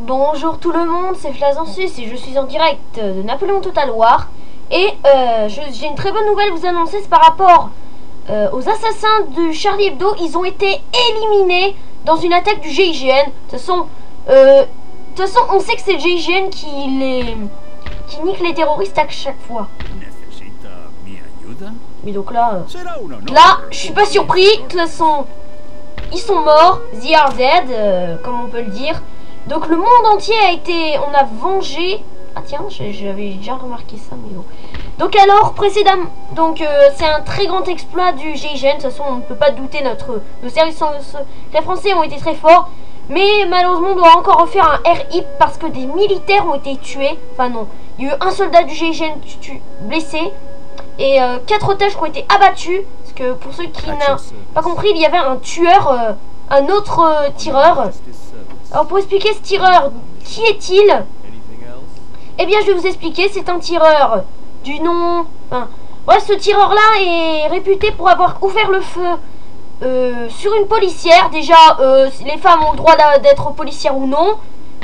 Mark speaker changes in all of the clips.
Speaker 1: Bonjour tout le monde, c'est Flazansus et je suis en direct de Napoléon Total War. Et j'ai une très bonne nouvelle à vous annoncer, c'est par rapport aux assassins de Charlie Hebdo. Ils ont été éliminés dans une attaque du GIGN. De toute façon, on sait que c'est le GIGN qui nique les terroristes à chaque fois. Mais donc là, je suis pas surpris. De toute façon, ils sont morts, they are dead, comme on peut le dire. Donc le monde entier on a vengé. Ah tiens, j'avais déjà remarqué ça, mais bon. Donc alors, précédemment, c'est un très grand exploit du GIGN. De toute façon, on ne peut pas douter, nos services secrets français ont été très forts. Mais malheureusement, on doit encore refaire un RIP parce que des militaires ont été tués. Enfin non, il y a eu un soldat du GIGN blessé. Et 4 otages qui ont été abattus. Parce que pour ceux qui n'ont pas compris, il y avait un tueur, un autre tireur. Alors pour expliquer ce tireur, qui est-il? Eh bien je vais vous expliquer, c'est un tireur du nom... Enfin, ouais, ce tireur-là est réputé pour avoir ouvert le feu sur une policière. Déjà, les femmes ont le droit d'être policières ou non.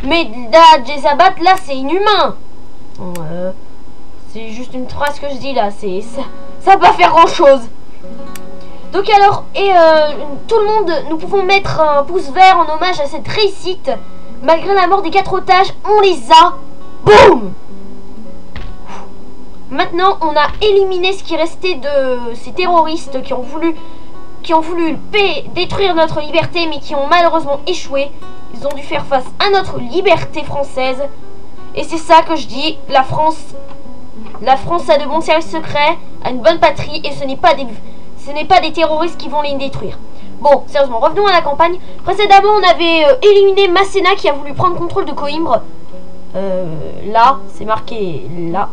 Speaker 1: Mais là, de les abattre, là c'est inhumain. Bon, c'est juste une phrase que je dis là, ça va pas faire grand-chose. Donc alors, tout le monde, nous pouvons mettre un pouce vert en hommage à cette réussite. Malgré la mort des 4 otages, on les a. Boum! Maintenant, on a éliminé ce qui restait de ces terroristes qui ont voulu détruire notre liberté, mais qui ont malheureusement échoué. Ils ont dû faire face à notre liberté française. Et c'est ça que je dis, la France a de bons services secrets, a une bonne patrie, et ce n'est pas des terroristes qui vont les détruire. Bon, sérieusement, revenons à la campagne. Précédemment, on avait éliminé Masséna qui a voulu prendre contrôle de Coïmbra. Là, c'est marqué là.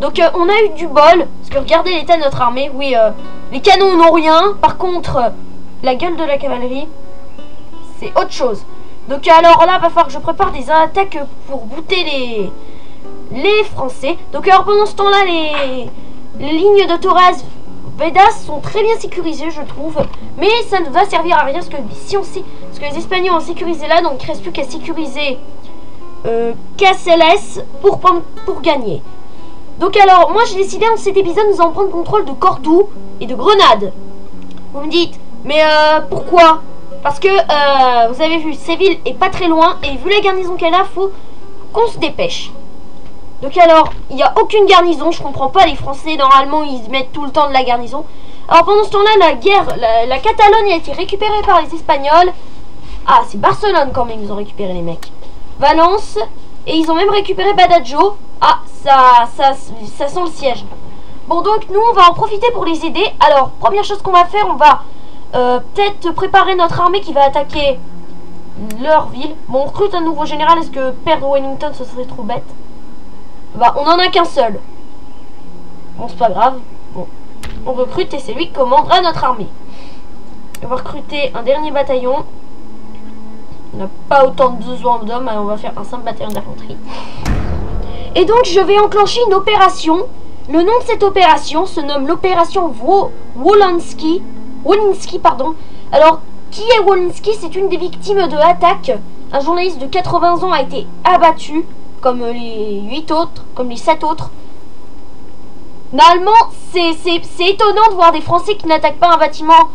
Speaker 1: Donc, on a eu du bol. Parce que regardez l'état de notre armée. Oui, les canons n'ont rien. Par contre, la gueule de la cavalerie, c'est autre chose. Donc, alors là, va falloir que je prépare des attaques pour bouter les Français. Donc, alors pendant ce temps-là, les lignes de Torres Vedas sont très bien sécurisées, je trouve. Mais ça ne va servir à rien parce que si on sait, parce que les Espagnols ont sécurisé là, donc il ne reste plus qu'à sécuriser Caceres pour gagner. Donc alors, moi j'ai décidé dans cet épisode nous allons prendre contrôle de Cordoue et de Grenade. Vous me dites, mais pourquoi? Parce que vous avez vu, Séville est pas très loin et vu la garnison qu'elle a, faut qu'on se dépêche. Donc alors, il n'y a aucune garnison, je comprends pas, les Français normalement ils mettent tout le temps de la garnison. Alors pendant ce temps-là, la guerre, la Catalogne a été récupérée par les Espagnols. Ah, c'est Barcelone quand même, ils ont récupéré les mecs. Valence, et ils ont même récupéré Badajoz. Ah, ça sent le siège. Bon donc nous on va en profiter pour les aider. Alors, première chose qu'on va faire, on va peut-être préparer notre armée qui va attaquer leur ville. Bon, on recrute un nouveau général, est-ce que perdre Wellington ce serait trop bête? Bah, on en a qu'un seul. Bon, c'est pas grave. Bon, on recrute et c'est lui qui commandera notre armée. On va recruter un dernier bataillon. On n'a pas autant de besoin d'hommes, alors on va faire un simple bataillon d'infanterie. Et donc, je vais enclencher une opération. Le nom de cette opération se nomme l'opération Wolinski, pardon. Alors, qui est Wolinski? C'est une des victimes de l'attaque. Un journaliste de 80 ans a été abattu. Comme les 8 autres, comme les 7 autres. Normalement, c'est étonnant de voir des Français qui n'attaquent pas un bâtiment.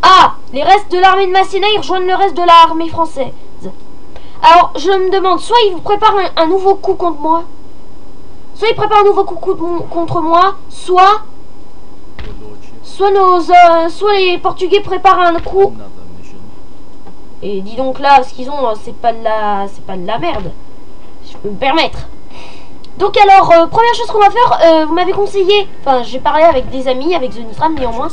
Speaker 1: Ah, les restes de l'armée de Masséna, ils rejoignent le reste de l'armée française. Alors, je me demande, soit ils vous préparent un nouveau coup contre moi, soit ils préparent un nouveau coup contre moi, soit les Portugais préparent un coup. Et dis donc là, ce qu'ils ont, c'est pas de la merde. Je peux me permettre. Donc alors, première chose qu'on va faire, vous m'avez conseillé, enfin j'ai parlé avec des amis, avec The Nitram néanmoins,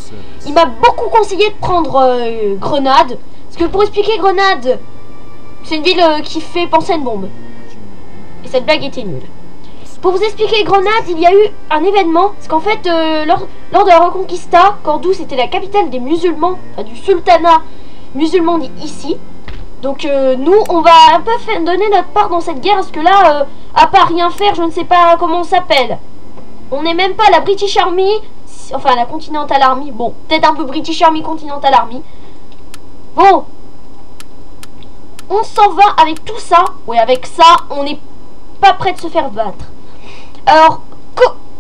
Speaker 1: il m'a beaucoup conseillé de prendre Grenade, parce que pour expliquer Grenade, c'est une ville qui fait penser à une bombe. Et cette blague était nulle. Pour vous expliquer Grenade, il y a eu un événement, parce qu'en fait, lors de la Reconquista, Cordoue c'était la capitale des musulmans, enfin, du sultanat musulman ici. Donc nous, on va un peu donner notre part dans cette guerre, parce que là, à part rien faire, je ne sais pas comment on s'appelle. On n'est même pas la British Army, enfin la Continental Army. Bon, peut-être un peu British Army, Continental Army. Bon, on s'en va avec tout ça. Oui, avec ça, on n'est pas prêt de se faire battre. Alors,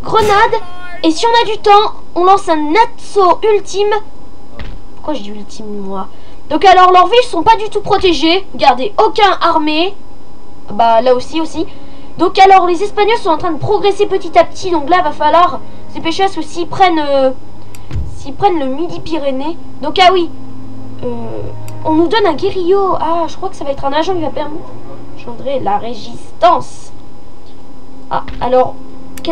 Speaker 1: grenade. Et si on a du temps, on lance un assaut ultime. Pourquoi je dis ultime, moi? Donc alors, leurs villes sont pas du tout protégées. Regardez, aucun armée. Bah, là aussi. Donc alors, les Espagnols sont en train de progresser petit à petit. Donc là, va falloir se dépêcher parce que s'ils prennent le Midi-Pyrénées. Donc, ah oui. On nous donne un guérillot. Ah, je crois que ça va être un agent qui va permettre engendrer la résistance. Ah, alors,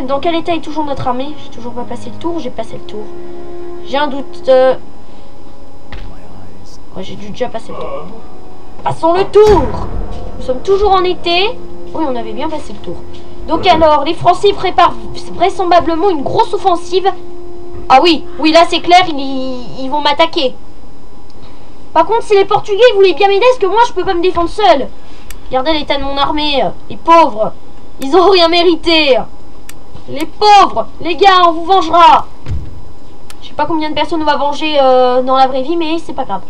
Speaker 1: dans quel état est toujours notre armée? J'ai toujours pas passé le tour. J'ai passé le tour. J'ai un doute. Ouais, j'ai dû déjà passer le tour. Passons le tour. Nous sommes toujours en été. Oui, on avait bien passé le tour. Donc alors, les Français préparent vraisemblablement une grosse offensive. Ah oui, là c'est clair, ils vont m'attaquer. Par contre, si les Portugais voulaient bien m'aider, est-ce que moi je peux pas me défendre seul? Regardez l'état de mon armée, les pauvres. Ils ont rien mérité. Les pauvres, les gars, on vous vengera. Je sais pas combien de personnes on va venger dans la vraie vie, mais c'est pas grave.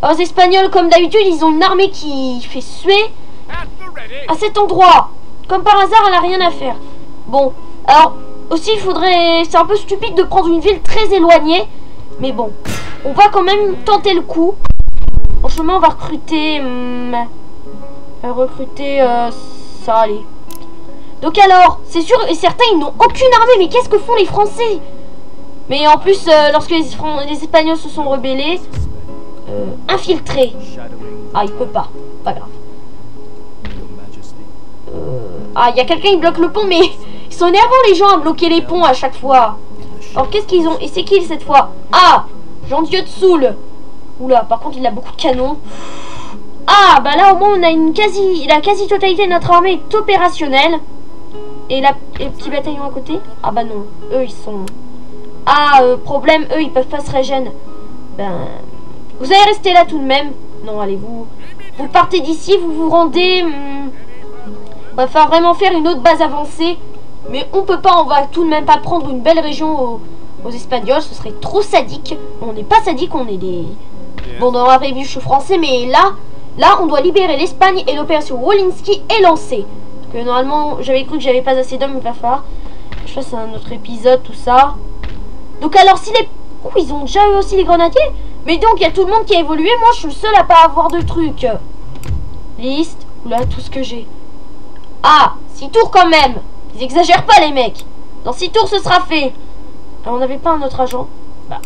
Speaker 1: Alors, les Espagnols, comme d'habitude, ils ont une armée qui fait suer à cet endroit. Comme par hasard, elle a rien à faire. Bon, alors, aussi, il faudrait... C'est un peu stupide de prendre une ville très éloignée. Mais bon, on va quand même tenter le coup. En chemin, on va recruter... ça, allez. Donc alors, c'est sûr et certain, ils n'ont aucune armée. Mais qu'est-ce que font les Français? Mais en plus, lorsque les Espagnols se sont rebellés... infiltrés. Ah, il peut pas. Pas grave. Ah, il y a quelqu'un qui bloque le pont, mais ils sont énervants les gens à bloquer les ponts à chaque fois. Alors qu'est-ce qu'ils ont? Et c'est qui cette fois? Ah, Jean-Dieu de Soule. Oula, par contre il a beaucoup de canons. Ah, bah là au moins on a la quasi-totalité de notre armée est opérationnelle. Et les petits bataillons à côté? Ah bah non, eux ils sont... Ah, problème, eux ils peuvent pas se régénérer. Ben... Vous allez rester là tout de même. Non, allez, vous partez d'ici, vous vous rendez... va falloir vraiment faire une autre base avancée. Mais on peut pas, on va tout de même pas prendre une belle région aux Espagnols. Ce serait trop sadique. On n'est pas sadique, on est des... Bon, dans la vraie vie, je suis français, mais là, on doit libérer l'Espagne et l'opération Wolinski est lancée. Parce que normalement, j'avais cru que j'avais pas assez d'hommes, il va falloir. Je fasse un autre épisode, tout ça. Donc alors, si les... Oh, ils ont déjà eu aussi les grenadiers. Mais donc, il y a tout le monde qui a évolué. Moi, je suis le seul à pas avoir de trucs. Liste. Oula, tout ce que j'ai. Ah, 6 tours quand même. Ils exagèrent pas, les mecs. Dans 6 tours, ce sera fait. Alors, on n'avait pas un autre agent. Bah.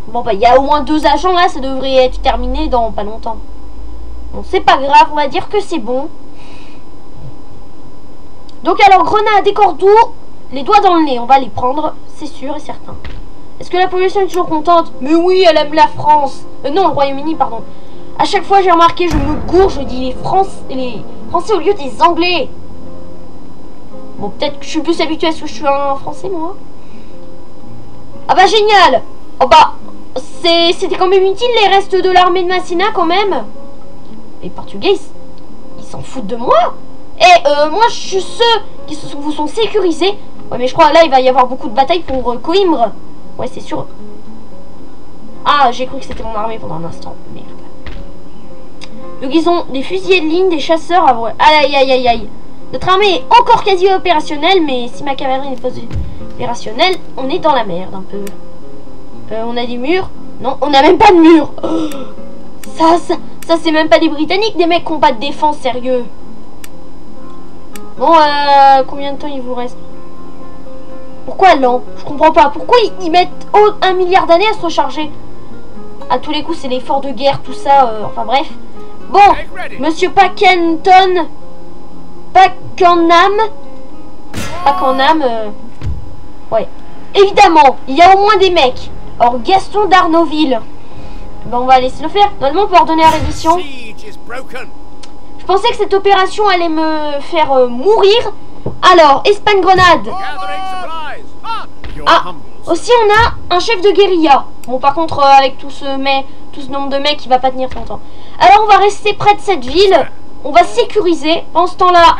Speaker 1: Bon, bah, il y a au moins 2 agents là. Ça devrait être terminé dans pas longtemps. Bon, c'est pas grave. On va dire que c'est bon. Donc, alors, grenade et Cordoue. Les doigts dans le nez. On va les prendre. C'est sûr et certain. Est-ce que la population est toujours contente? Mais oui, elle aime la France. Non, le Royaume-Uni, pardon. À chaque fois, j'ai remarqué, je me gourre, je dis les Français au lieu des Anglais. Bon, peut-être que je suis plus habituée à ce que je suis un Français, moi. Ah bah, génial. Oh bah, c'était quand même utile, les restes de l'armée de Massena, quand même. Les Portugais, ils s'en foutent de moi. Et moi, je suis ceux qui vous sont sécurisés. Ouais, mais je crois, là, il va y avoir beaucoup de batailles pour Coimbra. Ouais, c'est sûr. Ah, j'ai cru que c'était mon armée pendant un instant. Merde. Donc, ils ont des fusiliers de ligne, des chasseurs à voile. Aïe, aïe, aïe, aïe. Notre armée est encore quasi opérationnelle, mais si ma cavalerie n'est pas opérationnelle, on est dans la merde un peu. On a des murs? Non, on n'a même pas de murs. Oh, ça c'est même pas des Britanniques, des mecs qui n'ont pas de défense, sérieux. Bon, combien de temps il vous reste? Pourquoi lent? Je comprends pas. Pourquoi ils mettent 1 milliard d'années à se recharger? À tous les coups, c'est l'effort de guerre, tout ça. Enfin bref. Bon, Monsieur Pakenham. Ouais. Évidemment, il y a au moins des mecs. Or, Gaston d'Arnoville. Ben, on va laisser le faire. Normalement, on peut ordonner la reddition. Je pensais que cette opération allait me faire mourir. Alors, Espagne-Grenade. Ah, aussi on a un chef de guérilla. Bon, par contre, avec tout ce nombre de mecs, il va pas tenir longtemps. Alors, on va rester près de cette ville. On va sécuriser. En ce temps-là,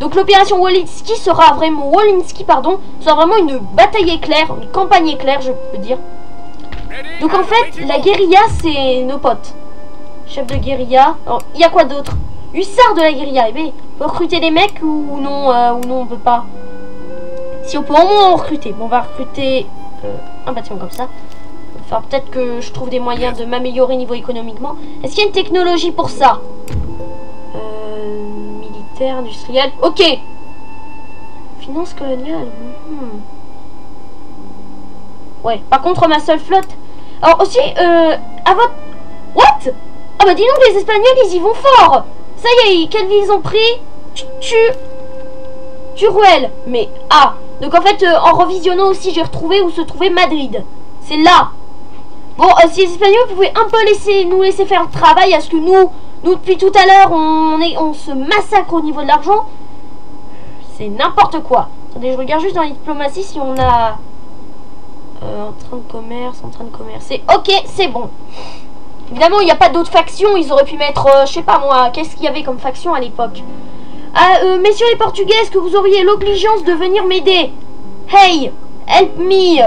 Speaker 1: donc l'opération Wolinski sera vraiment une bataille éclair, une campagne éclair, je peux dire. Donc en fait, la guérilla, c'est nos potes. Chef de guérilla. Il y a quoi d'autre? Hussard de la guérilla. Eh bien, on peut recruter des mecs ou non, on peut pas. Si on peut au moins en recruter. Bon, on va recruter un bâtiment comme ça. Enfin, peut-être que je trouve des moyens de m'améliorer niveau économiquement. Est-ce qu'il y a une technologie pour ça? Militaire, industriel. Ok. Finance coloniale. Ouais, par contre, ma seule flotte. Alors aussi, à votre... What? Ah bah dis donc, les Espagnols, ils y vont fort. Ça y est, quelle ville ils ont pris? Teruel. Mais, ah. Donc en fait, en revisionnant aussi, j'ai retrouvé où se trouvait Madrid. C'est là. Bon, si les Espagnols pouvaient un peu nous laisser faire le travail, parce que nous depuis tout à l'heure, on se massacre au niveau de l'argent. C'est n'importe quoi. Attendez, je regarde juste dans la diplomatie si on a... en train de commerce. Ok, c'est bon. Évidemment, il n'y a pas d'autres factions. Ils auraient pu mettre, je sais pas moi, qu'est-ce qu'il y avait comme faction à l'époque? Messieurs les Portugais, est-ce que vous auriez l'obligeance de venir m'aider? Hey, help me.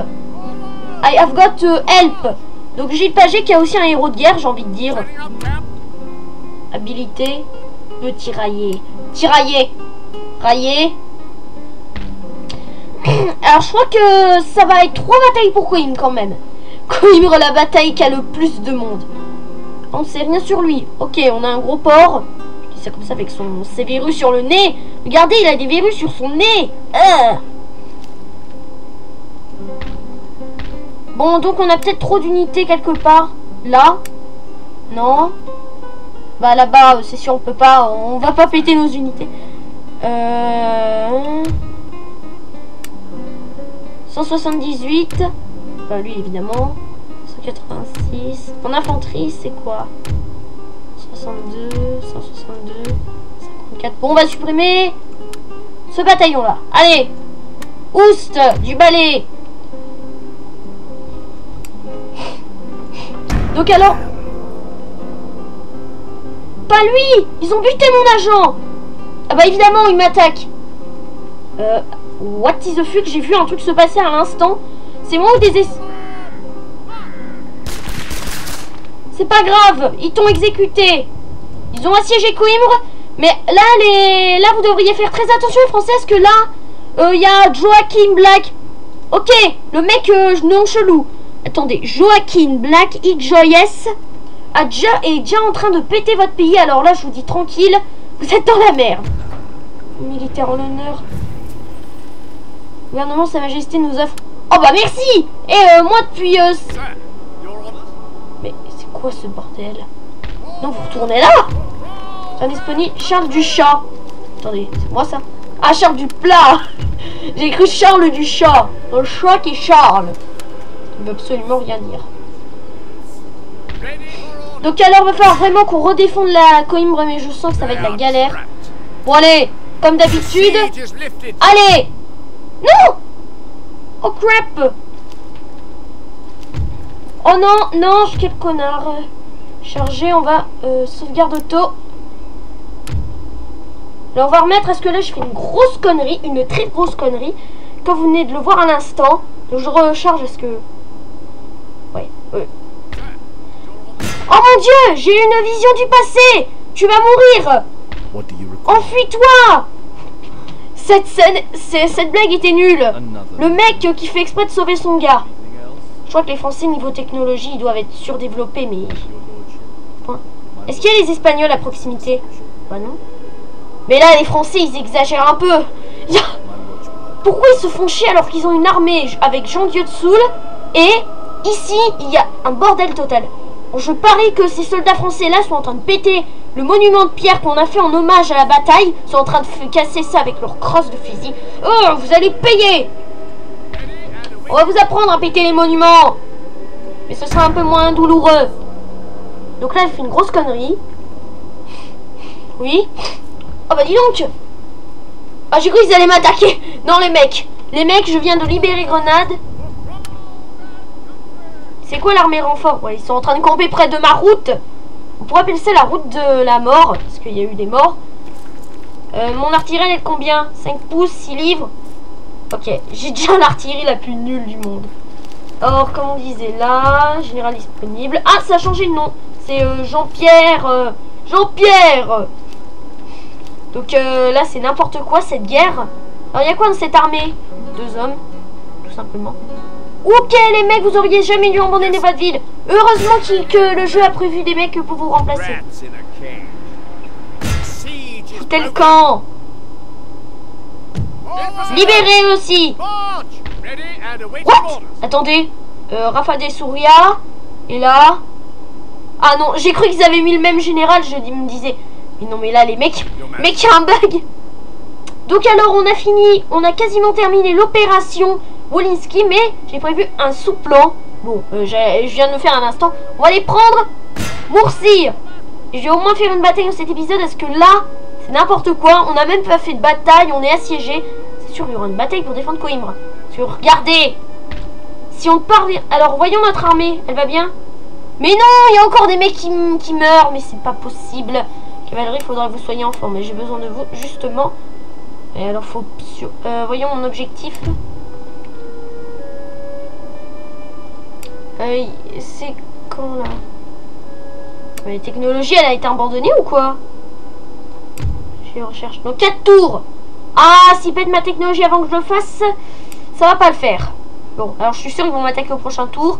Speaker 1: I have got help. Donc Gilles Paget qui a aussi un héros de guerre, j'ai envie de dire. Habilité, peut tirailler. Tirailler. Railler. Alors je crois que ça va être 3 batailles pour Coimbra quand même. Coimbra, la bataille qui a le plus de monde. On ne sait rien sur lui. Ok, on a un gros porc. Je dis ça comme ça avec ses verrues sur le nez. Regardez, il a des verrues sur son nez. Bon, donc on a peut-être trop d'unités quelque part. Là. Non. Bah là-bas, c'est sûr, on peut pas. On va pas péter nos unités. 178. Bah lui, évidemment. 186. En infanterie, c'est quoi? 62, 162, 54. Bon, on va supprimer ce bataillon-là. Allez. Oust, du balai. Donc alors... Pas lui. Ils ont buté mon agent. Ah bah évidemment, il m'attaque. What is the fuck? J'ai vu un truc se passer à l'instant. C'est moi ou des... C'est pas grave, ils t'ont exécuté. Ils ont assiégé Coimbra. Mais là, vous devriez faire très attention les Français, parce que là, il y a Joaquin Black. Ok, le mec non chelou. Attendez, Joaquin Black, Joyes est déjà en train de péter votre pays. Alors là, je vous dis tranquille, vous êtes dans la merde. Militaire en l'honneur. Gouvernement, Sa Majesté nous offre... Oh bah merci. Et moi depuis... Mais c'est quoi ce bordel? Non, vous retournez là. Indisponible, Charles du Chat. Attendez, c'est moi ça? Ah, Charles du Plat. J'ai cru Charles du Chat. Dans le chat qui est Charles. Ça ne veut absolument rien dire. Donc alors, il va falloir vraiment qu'on redéfonde la Coimbra, mais je sens que ça va être la galère. Bon allez, comme d'habitude. Allez. Non. Oh crap. Oh non, non, quel connard. Chargé, on va sauvegarde auto. Là, on va remettre, est-ce que là, je fais une grosse connerie, une très grosse connerie, comme vous venez de le voir à l'instant. Donc, je recharge, est-ce que... Ouais. Oh mon Dieu, j'ai eu une vision du passé. Tu vas mourir. Enfuis-toi. Cette blague était nulle. Le mec qui fait exprès de sauver son gars. Je crois que les Français, niveau technologie, ils doivent être surdéveloppés, mais... Est-ce qu'il y a les Espagnols à proximité? Bah non. Mais là, les Français, ils exagèrent un peu. Pourquoi ils se font chier alors qu'ils ont une armée avec Jean-Dieu de Soule? Et ici, il y a un bordel total. Bon, je parie que ces soldats français-là sont en train de péter le monument de pierre qu'on a fait en hommage à la bataille. Ils sont en train de casser ça avec leur crosse de fusil. Oh, vous allez payer. On va vous apprendre à péter les monuments. Mais ce sera un peu moins douloureux. Donc là, elle fait une grosse connerie. Oui. Oh bah dis donc. Ah, j'ai cru qu'ils allaient m'attaquer. Non, les mecs. Les mecs, je viens de libérer Grenade. C'est quoi l'armée renfort? Ouais, ils sont en train de camper près de ma route. On pourrait appeler ça la route de la mort. Parce qu'il y a eu des morts. Mon artillerie, elle est de combien? 5 pouces, 6 livres. Ok, j'ai déjà l'artillerie la plus nulle du monde. Or, comme on disait là, général disponible. Ah, ça a changé de nom. C'est Jean-Pierre. Jean-Pierre. Donc là, c'est n'importe quoi cette guerre. Alors, il y a quoi dans cette armée? 2 hommes, tout simplement. Ok, les mecs, vous auriez jamais dû abandonner votre ville. Heureusement que le jeu a prévu des mecs pour vous remplacer. Foutez le camp. Libérez aussi. What? Attendez. Rafa des Souria. Et là. Ah non, j'ai cru qu'ils avaient mis le même général. Je me disais. Mais non, mais là, les mecs. Mec, il y a un bug. Donc alors, on a fini. On a quasiment terminé l'opération Wolinski. Mais j'ai prévu un sous-plan. Bon, je viens de le faire un instant. On va aller prendre Murcie. Je vais au moins faire une bataille dans cet épisode. Parce que là, c'est n'importe quoi. On n'a même pas fait de bataille. On est assiégé. C'est sûr, il y aura une bataille pour défendre Coimbra. Regardez. Si on parvient... Alors, voyons notre armée. Elle va bien? Mais non, il y a encore des mecs qui meurent. Mais c'est pas possible. Cavalerie, il faudra que vous soyez en forme. Mais j'ai besoin de vous, justement. Et alors, faut... voyons mon objectif. C'est quand, là? Mais la technologie, elle a été abandonnée ou quoi? Je recherche. Donc, 4 tours. Ah, s'ils pètent ma technologie avant que je le fasse, ça va pas le faire. Bon, alors je suis sûr qu'ils vont m'attaquer au prochain tour.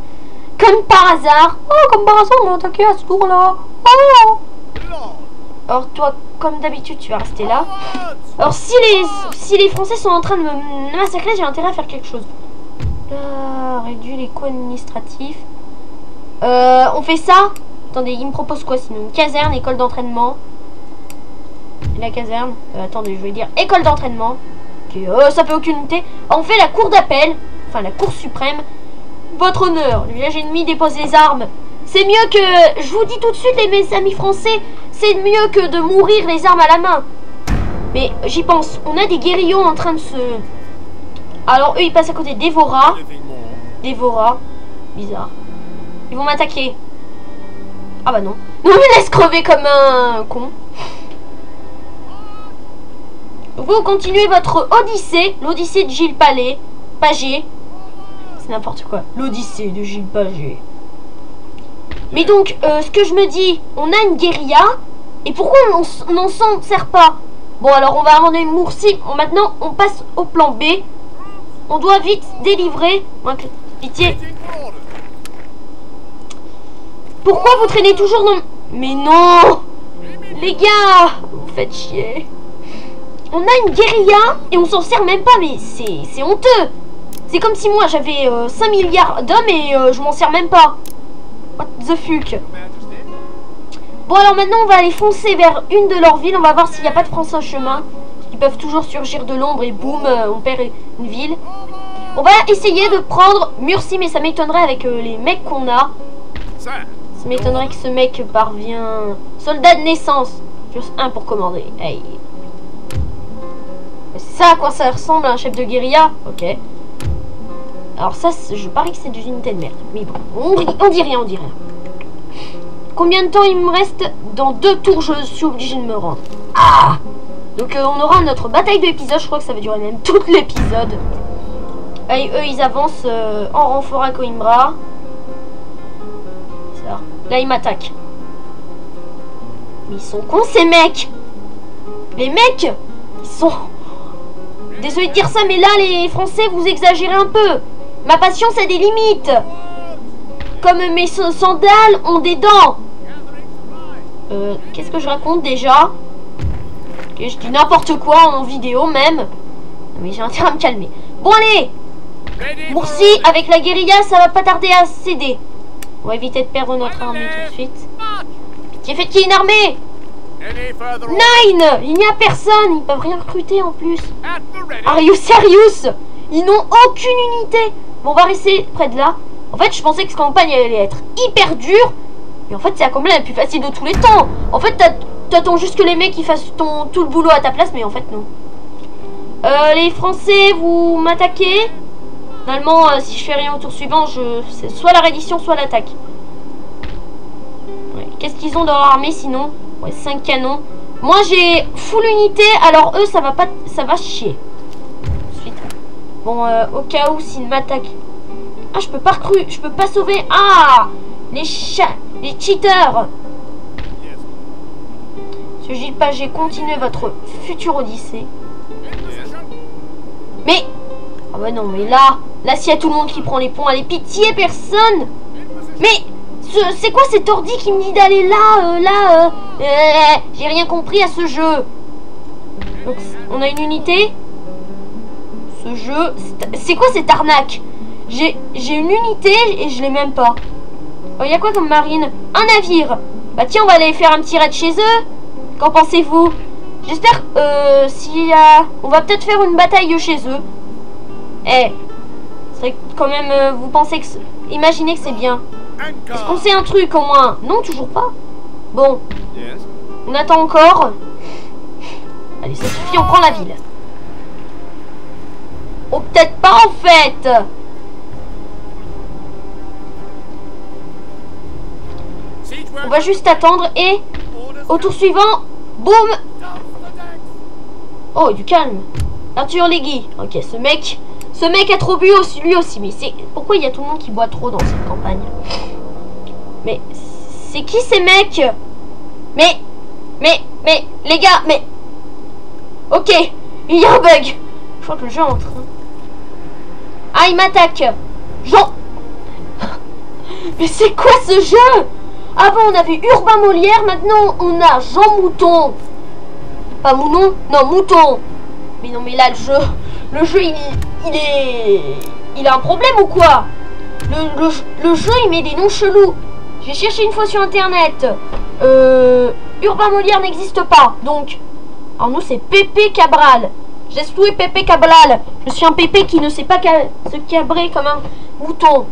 Speaker 1: Comme par hasard. Oh, comme par hasard, on m'a attaqué à ce tour-là. Oh. Alors toi, comme d'habitude, tu vas rester là. Alors si les Français sont en train de me massacrer, j'ai intérêt à faire quelque chose. Réduire les coûts administratifs. On fait ça. Attendez, il me propose quoi sinon? Une caserne, école d'entraînement. La caserne. Attendez, je vais dire école d'entraînement. Ok, ça fait aucune unité. On fait la cour d'appel. Enfin, la cour suprême. Votre honneur, le village ennemi dépose les armes. C'est mieux que... Je vous dis tout de suite, mes amis français, c'est mieux que de mourir les armes à la main. Mais j'y pense. On a des guérillos en train de se... Alors, eux, ils passent à côté d'Evora. D'Evora. Bizarre. Ils vont m'attaquer. Ah bah non. Non, mais laisse crever comme un con. Vous continuez votre odyssée. L'odyssée de Gilles Pagé. C'est n'importe quoi. L'odyssée de Gilles Pagé. Mais donc, ce que je me dis, on a une guérilla. Et pourquoi on n'en s'en sert pas? Bon, alors on va abandonner Murcie. Maintenant, on passe au plan B. On doit vite délivrer. Pitié. Pourquoi vous traînez toujours dans... Mais non. Les gars, vous faites chier. On a une guérilla et on s'en sert même pas. Mais c'est honteux. C'est comme si moi j'avais 5 milliards d'hommes et je m'en sers même pas. What the fuck. Bon alors maintenant on va aller foncer vers une de leurs villes. On va voir s'il n'y a pas de Français au chemin. Ils peuvent toujours surgir de l'ombre et boum, on perd une ville. On va essayer de prendre Murcie, mais ça m'étonnerait avec les mecs qu'on a. Ça m'étonnerait que ce mec parvient... Soldat de naissance. Juste un pour commander. Hey. C'est ça à quoi ça ressemble un chef de guérilla. Ok. Alors ça, je parie que c'est des unités de merde. Mais bon, on dit rien, on dit rien. Combien de temps il me reste? Dans 2 tours, je suis obligé de me rendre. Ah. Donc on aura notre bataille de l'épisode. Je crois que ça va durer même tout l'épisode. Allez, eux, ils avancent en renfort à Coimbra. Ça. Là, ils m'attaquent. Mais ils sont cons, ces mecs. Les mecs, ils sont... Désolé de dire ça, mais là, les Français, vous exagérez un peu. Ma patience a des limites. Comme mes sandales ont des dents. Qu'est-ce que je raconte déjà? Okay, je dis n'importe quoi en vidéo même. Mais j'ai intérêt à me calmer. Bon allez. Murcie, avec la guérilla, ça va pas tarder à céder. On va éviter de perdre notre armée tout de suite. Qui est fait qui est une armée? Nine. Il n'y a personne. Ils peuvent rien recruter en plus. Are you serious? Ils n'ont aucune unité. Bon, on va rester près de là. En fait, je pensais que cette campagne allait être hyper dure. Mais en fait, c'est la campagne la plus facile de tous les temps. En fait, t'attends juste que les mecs ils fassent tout le boulot à ta place. Mais en fait, non. Les Français, vous m'attaquez. Normalement, si je fais rien au tour suivant, c'est soit la reddition, soit l'attaque. Ouais. Qu'est-ce qu'ils ont dans leur armée sinon? Ouais, 5 canons. Moi, j'ai full unité. Alors, eux, ça va chier. Ensuite. Bon, au cas où, s'ils m'attaquent. Ah, je peux pas sauver. Ah, les cheaters.
Speaker 2: Monsieur Gilles Paget, continuez votre future odyssée. Mais... Ah bah non, mais là s'il y a tout le monde qui prend les ponts, allez, pitié, personne. Mais... C'est quoi cet ordi qui me dit d'aller là, j'ai rien compris à ce jeu. Donc, on a une unité. Ce jeu... C'est quoi cette arnaque? J'ai une unité et je l'ai même pas. Oh, il y a quoi comme marine? Un navire. Bah tiens, on va aller faire un petit raid chez eux. Qu'en pensez-vous? J'espère on va peut-être faire une bataille chez eux. Eh, c'est quand même... vous pensez que... Imaginez que c'est bien. Est-ce qu'on sait un truc au moins? Non, toujours pas. Bon. On attend encore. Allez, ça suffit, on prend la ville. Oh, peut-être pas en fait. On va juste attendre et... Au tour suivant, boum. Oh, du calme. Arthur Legui. Ok, ce mec a trop bu aussi, lui aussi. Mais c'est... Pourquoi il y a tout le monde qui boit trop dans cette campagne? Mais... C'est qui ces mecs? Mais... Les gars, mais... Ok, il y a un bug. Je crois que le jeu est en train... Ah, il m'attaque. Jean... Mais c'est quoi ce jeu? Avant on avait Urbain Molière, maintenant on a Jean Mouton. Pas Mounon? Non, Mouton. Mais non, mais là le jeu il a un problème ou quoi? Le jeu il met des noms chelous. J'ai cherché une fois sur internet. Urbain Molière n'existe pas. Donc, alors nous c'est Pépé Cabral. J'ai souhaité Pépé Cabral. Je suis un Pépé qui ne sait pas se cabrer comme un mouton.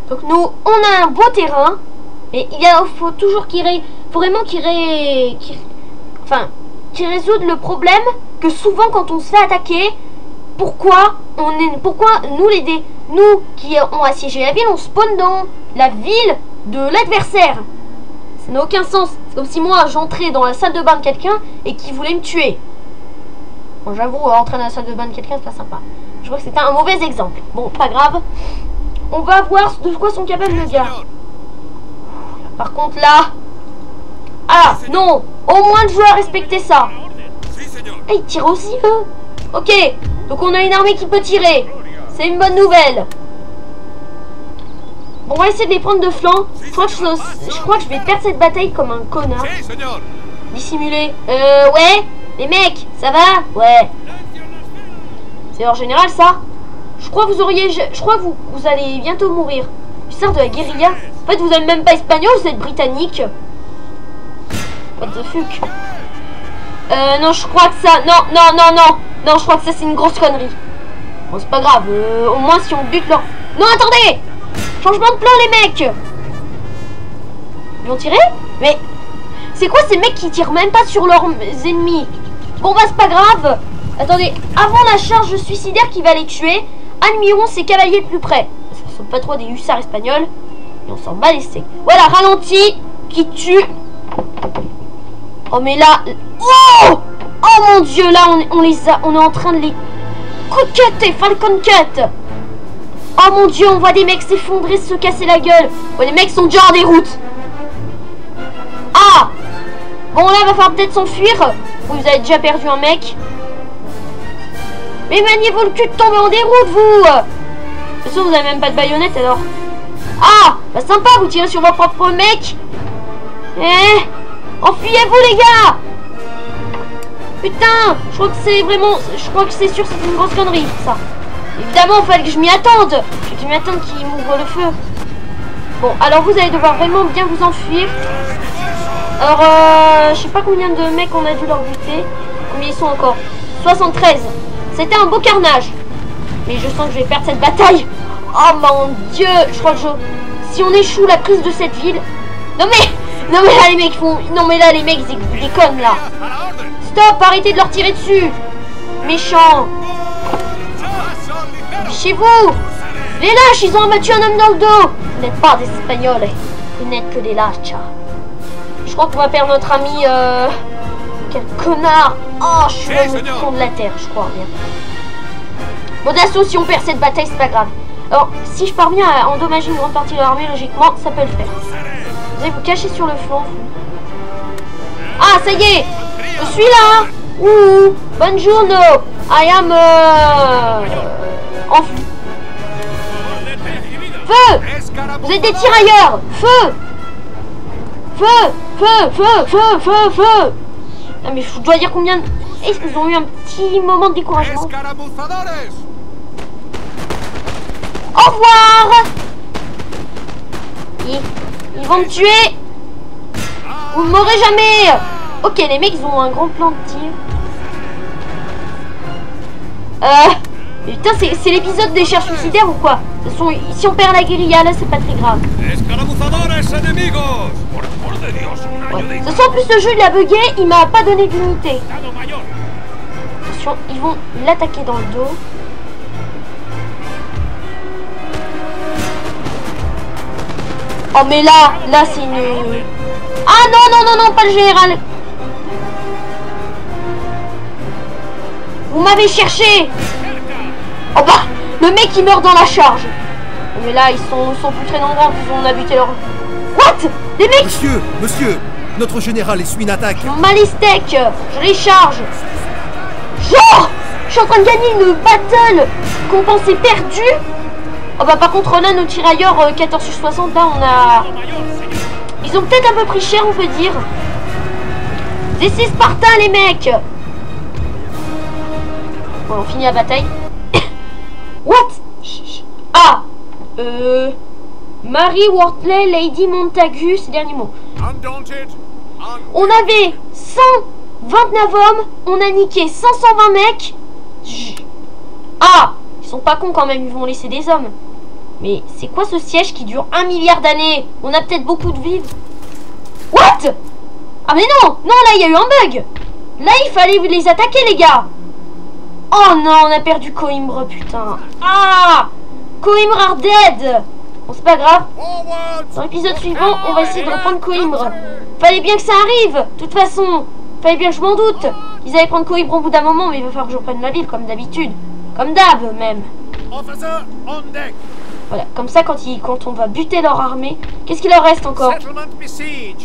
Speaker 2: Donc nous, on a un beau terrain, mais faut toujours résoudre le problème que souvent quand on se fait attaquer, pourquoi nous qui ont assiégé la ville, on spawn dans la ville de l'adversaire. Ça n'a aucun sens. C'est comme si moi j'entrais dans la salle de bain de quelqu'un et qui voulait me tuer. Bon, j'avoue, entrer dans la salle de bain de quelqu'un, c'est pas sympa. Je crois que c'était un mauvais exemple. Bon, pas grave. On va voir de quoi sont capables les gars. Par contre là... Ah non, au moins le joueur a respecté ça. Ah, ils tirent aussi eux. Ok, donc on a une armée qui peut tirer. C'est une bonne nouvelle. Bon, on va essayer de les prendre de flanc. Je crois que je vais perdre cette bataille comme un connard. Dissimuler. Ouais. Les mecs, ça va? Ouais. C'est leur général ça. Je crois que vous allez bientôt mourir. Je sers de la guérilla. En fait, vous n'êtes même pas espagnol, vous êtes britannique. What the fuck? Non, je crois que ça... Non, je crois que ça, c'est une grosse connerie. Bon, c'est pas grave. Au moins, si on bute leur... Non, attendez! Changement de plan, les mecs! Ils vont tirer? Mais... C'est quoi ces mecs qui tirent même pas sur leurs ennemis? Bon, bah, c'est pas grave. Attendez, avant la charge suicidaire qui va les tuer... Admirons ces cavaliers le plus près. Ce ne sont pas trop des hussards espagnols. Et on s'en bat les steaks. Voilà, ralenti, qui tue. Oh, mais là... Oh! Oh mon dieu, là, on est en train de les... Cut, Falcon Cut. Oh mon dieu, on voit des mecs s'effondrer, se casser la gueule. Oh, les mecs sont déjà en déroute. Ah! Bon, là, va falloir peut-être s'enfuir. Vous avez déjà perdu un mec. Mais maniez-vous le cul de tomber en déroute, vous! De toute façon, vous avez même pas de baïonnette, alors. Ah! Bah sympa, vous tirez sur vos propres mecs. Eh! Enfuyez-vous, les gars! Putain! Je crois que c'est vraiment... Je crois que c'est sûr que c'est une grosse connerie, ça. Évidemment, il fallait que je m'y attende. J'ai dû m'y attendre qu'il m'ouvre le feu. Bon, alors vous allez devoir vraiment bien vous enfuir. Alors, je sais pas combien de mecs on a dû leur buter. Combien ils sont encore? 73. C'était un beau carnage. Mais je sens que je vais perdre cette bataille. Oh mon dieu. Je crois que si on échoue la prise de cette ville... Non mais là les mecs font... Non mais là les mecs ils déconnent là. Stop, arrêtez de leur tirer dessus. Méchant. Chez vous. Les lâches, ils ont abattu un homme dans le dos. Vous n'êtes pas des Espagnols. Vous n'êtes que des lâches. Je crois qu'on va perdre notre ami... Quel connard. Oh, je suis le con de la terre, je crois bien. Bon, d'assaut, si on perd cette bataille, c'est pas grave. Alors, si je parviens à endommager une grande partie de l'armée, logiquement, ça peut le faire. Vous allez vous cacher sur le flanc.
Speaker 1: ça y est. Je suis là. Ouh, buongiorno. I am en feu. Vous êtes des tirailleurs. Feu. Feu, feu, feu, feu, feu, feu. Ah mais je dois dire combien... Est-ce qu'ils ont eu un petit moment de découragement? Au revoir. Ils vont me tuer. Vous ne m'aurez jamais. Ok, les mecs, ils ont un grand plan de tir. Mais putain, c'est l'épisode des chars suicidaires ou quoi? De toute façon, si on perd la guérilla, là, c'est pas très grave. Ouais. De toute façon, en plus, le jeu, il a bugué, il m'a pas donné d'unité. Attention, ils vont l'attaquer dans le dos. Oh, mais là, c'est une... Ah, non, non, non, non, pas le général. Vous m'avez cherché. Oh bah, le mec il meurt dans la charge. Mais là ils sont plus très nombreux en plus on a buté leur... What? Les mecs...
Speaker 3: Monsieur, notre général essuie une attaque.
Speaker 1: Ils ont mal les steaks, je les charge. Genre, je suis en train de gagner une battle qu'on pensait perdue. Oh bah par contre là nos tirailleurs 14/60 là on a... Ils ont peut-être un peu pris cher on peut dire. C'est Sparta les mecs. Bon on finit la bataille. What? Ah Marie Wortley, Lady Montagu, ces derniers mots. On avait 129 hommes, on a niqué 520 mecs. Ah, ils sont pas cons quand même, ils vont laisser des hommes. Mais c'est quoi ce siège qui dure 1 milliard d'années? On a peut-être beaucoup de vivres. What? Ah mais non, non là il y a eu un bug. Là il fallait les attaquer les gars. Oh non, on a perdu Coimbra, putain. Ah, Coimbra are dead. Bon, c'est pas grave. Dans l'épisode suivant, on va essayer de reprendre Coimbra. Fallait bien que ça arrive. De toute façon, fallait bien que je m'en doute. Ils allaient prendre Coimbra au bout d'un moment, mais il va falloir que je reprenne la ville, comme d'habitude. Comme d'hab, même. Voilà, comme ça, quand on va buter leur armée, qu'est-ce qu'il leur reste encore?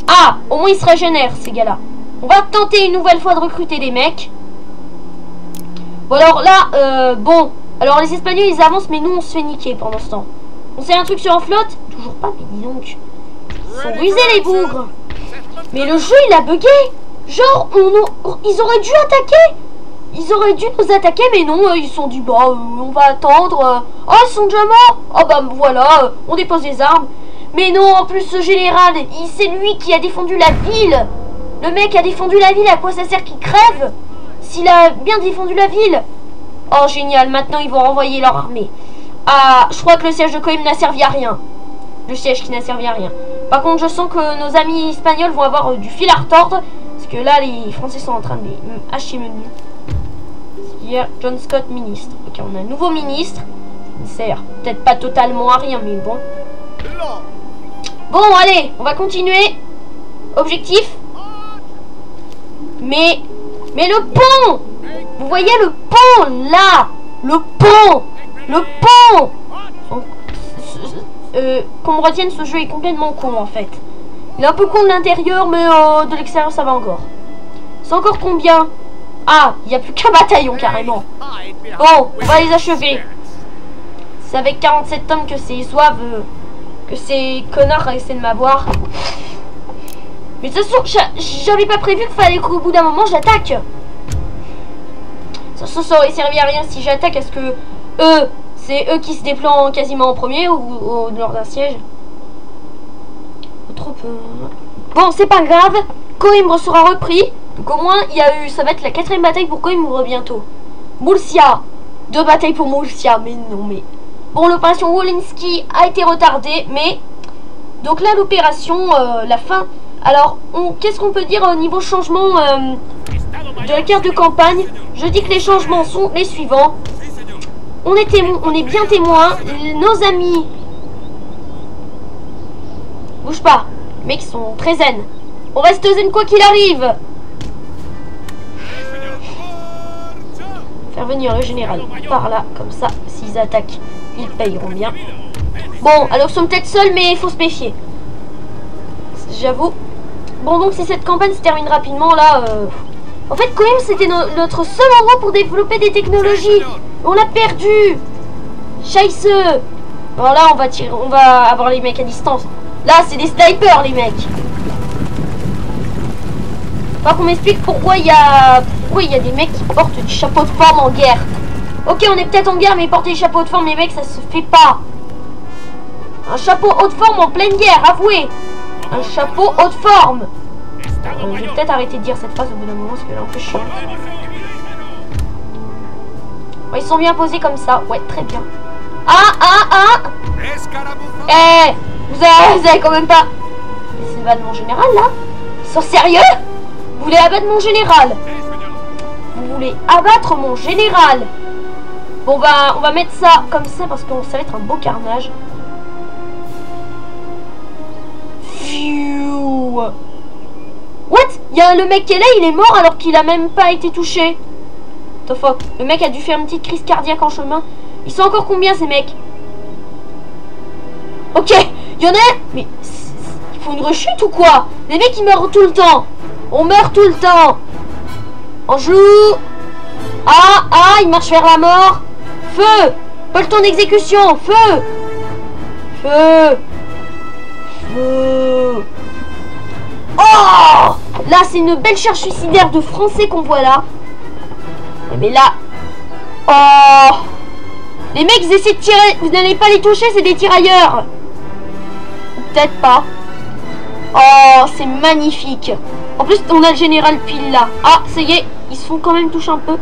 Speaker 1: Ah, au moins ils se régénèrent, ces gars-là. On va tenter une nouvelle fois de recruter des mecs. Bon alors là, bon, alors les Espagnols ils avancent mais nous on se fait niquer pendant ce temps. On sait un truc sur en flotte? Toujours pas, mais dis donc. Ils sont rusés les bougres. Mais le jeu il a bugué. Genre, ils auraient dû attaquer. Ils auraient dû nous attaquer mais non, ils se sont dit bah on va attendre. Oh ils sont déjà morts. Oh bah voilà, on dépose les armes. Mais non, en plus ce général, c'est lui qui a défendu la ville. Le mec a défendu la ville, à quoi ça sert qu'il crève? S'il a bien défendu la ville. Oh génial, maintenant ils vont renvoyer leur armée. Ah, je crois que le siège de Coimbra n'a servi à rien. Le siège qui n'a servi à rien. Par contre je sens que nos amis espagnols vont avoir du fil à retordre. Parce que là les Français sont en train de les hacher menu. Hier, John Scott ministre. Ok, on a un nouveau ministre. Il sert peut-être pas totalement à rien mais bon. Bon allez, on va continuer. Objectif. Mais le pont! Vous voyez le pont là? Le pont! Le pont! Qu'on me retienne, ce jeu est complètement con en fait. Il est un peu con de l'intérieur, mais de l'extérieur ça va encore. C'est encore combien? Ah, il n'y a plus qu'un bataillon carrément. Bon, on va les achever. C'est avec 47 hommes que ces zouaves, que ces connards essaient de m'avoir. Mais de toute façon, j'avais pas prévu qu'il fallait qu'au bout d'un moment j'attaque. Ça aurait servi à rien si j'attaque. Est-ce que c'est eux qui se déploient quasiment en premier ou lors d'un siège? Trop peu. Bon, c'est pas grave. Coimbra sera repris. Donc au moins, ça va être la 4e bataille pour Coimbra bientôt. Murcia. 2 batailles pour Murcia. Mais non, mais... Bon, l'opération Wolinski a été retardée, mais... Donc là, l'opération, la fin... Alors, qu'est-ce qu'on peut dire au niveau changement de la carte de campagne? Je dis que les changements sont les suivants. On est bien témoins. Nos amis... Bouge pas. Les mecs sont très zen. On reste zen quoi qu'il arrive. Faire venir le général par là, comme ça, s'ils attaquent, ils payeront bien. Bon, alors nous sommes peut-être seuls, mais il faut se méfier. J'avoue. Bon, donc si cette campagne se termine rapidement, là... En fait, quand même, c'était notre seul endroit pour développer des technologies. On l'a perdu. Scheisse. Alors là, on va avoir les mecs à distance. Là, c'est des snipers, les mecs. Faut qu'on m'explique pourquoi il y a des mecs qui portent du chapeau de forme en guerre. Ok, on est peut-être en guerre, mais porter des chapeaux de forme, les mecs, ça se fait pas. Un chapeau haute forme en pleine guerre, avouez. Un chapeau haute forme. Je vais peut-être arrêter de dire cette phrase au bout d'un moment, parce que là, un peu chiant. Ouais, ils sont bien posés comme ça. Ouais, très bien. Eh, vous avez quand même pas... C'est abattre mon général, là? Ils sont sérieux? Vous voulez abattre mon général? Vous voulez abattre mon général? Bon, bah, on va mettre ça comme ça, parce que ça va être un beau carnage. Phew. What? Il y a le mec qui est là, il est mort alors qu'il a même pas été touché. The fuck? Le mec a dû faire une petite crise cardiaque en chemin. Ils sont encore combien ces mecs? Ok, il y en a. Mais il faut une rechute ou quoi? Les mecs ils meurent tout le temps. On meurt tout le temps. On joue. Ah, il marche vers la mort. Feu. Pas le temps d'exécution. Feu. Feu. Feu. Oh! Là, c'est une belle charge suicidaire de français qu'on voit là. Mais là... Oh! Les mecs, ils essaient de tirer. Vous n'allez pas les toucher, c'est des tirailleurs. Peut-être pas. Oh, c'est magnifique. En plus, on a le général pile là. Ah, ça y est, ils se font quand même toucher un peu.